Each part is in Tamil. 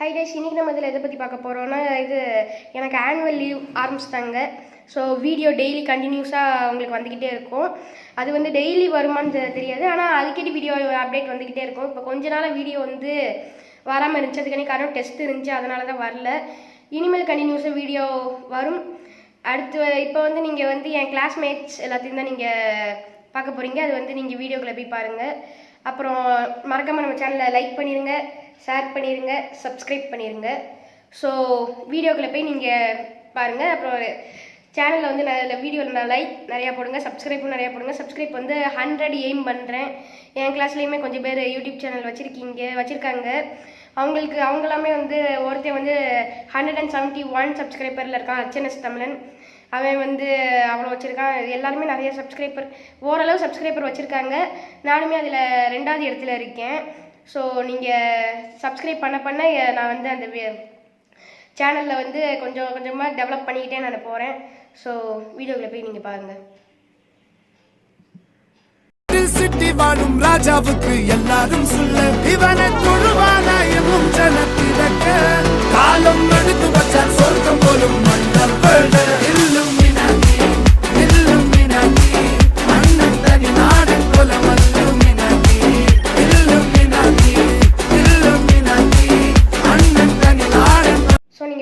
ஹை கைஸ், இன்றைக்கி நம்ம இதில் எதை பற்றி பார்க்க போகிறோன்னா, இது எனக்கு ஆனுவல் லீவ் ஆரம்பிச்சிட்டாங்க. ஸோ வீடியோ டெய்லி கண்டினியூஸாக உங்களுக்கு வந்துக்கிட்டே இருக்கும். அது வந்து டெய்லி வருமானு தெரியாது, ஆனால் அடிக்கடி வீடியோ அப்டேட் வந்துக்கிட்டே இருக்கும். இப்போ கொஞ்ச நாள் வீடியோ வந்து வராமல் இருந்துச்சு. அதுக்கான காரணம் டெஸ்ட் இருந்துச்சு, அதனால தான் வரல. இனிமேல் கண்டினியூஸாக வீடியோ வரும். அடுத்து இப்போ வந்து நீங்கள் வந்து என் கிளாஸ்மேட்ஸ் எல்லாத்தையும் தான் நீங்கள் பார்க்க போகிறீங்க. அது வந்து நீங்கள் வீடியோக்குள்ளே போய் பாருங்கள். அப்புறம் மறக்காமல் நம்ம சேனலை லைக் பண்ணிடுங்க, ஷேர் பண்ணிடுங்க, சப்ஸ்கிரைப் பண்ணிடுங்க. ஸோ வீடியோக்குள்ளே போய் நீங்கள் பாருங்கள். அப்புறம் சேனலில் வந்து வீடியோவில் லைக் நிறையா போடுங்க, சப்ஸ்கிரைப்பும் நிறையா போடுங்க. சப்ஸ்கிரைப் வந்து 100 எய்ம் பண்ணுறேன். என் கிளாஸ்லேயுமே கொஞ்சம் பேர் யூடியூப் சேனல் வச்சுருக்காங்க. அவங்களாமே வந்து ஒருத்தன் வந்து 171 சப்ஸ்கிரைபரில் இருக்கான், HNS தமிழன். அவன் வந்து அவ்வளோ வச்சுருக்கான். எல்லாருமே நிறைய சப்ஸ்கிரைபர், ஓரளவு சப்ஸ்கிரைபர் வச்சுருக்காங்க. நானுமே அதில் 2வது இடத்துல இருக்கேன். ஸோ நீங்கள் சப்ஸ்கிரைப் பண்ண நான் வந்து அந்த சேனலில் வந்து கொஞ்சம் கொஞ்சமாக டெவலப் பண்ணிக்கிட்டே நான் போகிறேன். ஸோ வீடியோவில் போய் நீங்கள் பாருங்கள். சிட்டி வாழும் ராஜாவுக்கு எல்லாரும் சொல்ல, இவனை தொழுவானாயமும் ஜனத்திறக்க காலம் எடுத்து வச்சார் சொர்க்கம் போலும் மன்னர்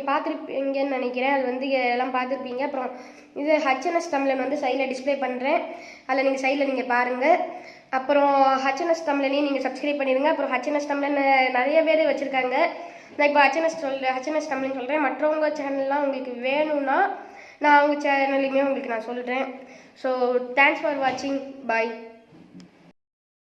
பார்த்துருப்பீங்கன்னு நினைக்கிறேன். அது வந்து எல்லாம் பார்த்துருப்பீங்க. அப்புறம் இது HNS தமிழன் வந்து சைடில் டிஸ்பிளே பண்ணுறேன். அதில் நீங்கள் சைடில் நீங்கள் பாருங்கள். அப்புறம் HNS தமிழனையும் நீங்கள் சப்ஸ்கிரைப் பண்ணிடுங்க. அப்புறம் HNS தமிழன் நிறைய பேர் வச்சுருக்காங்க. நான் இப்போ HNS தமிழன் சொல்கிறேன். மற்றவங்க சேனல்லாம் உங்களுக்கு வேணும்னா நான் அவங்க சேனல்லையுமே உங்களுக்கு நான் சொல்கிறேன். ஸோ தேங்க்ஸ் ஃபார் வாட்சிங். பாய்.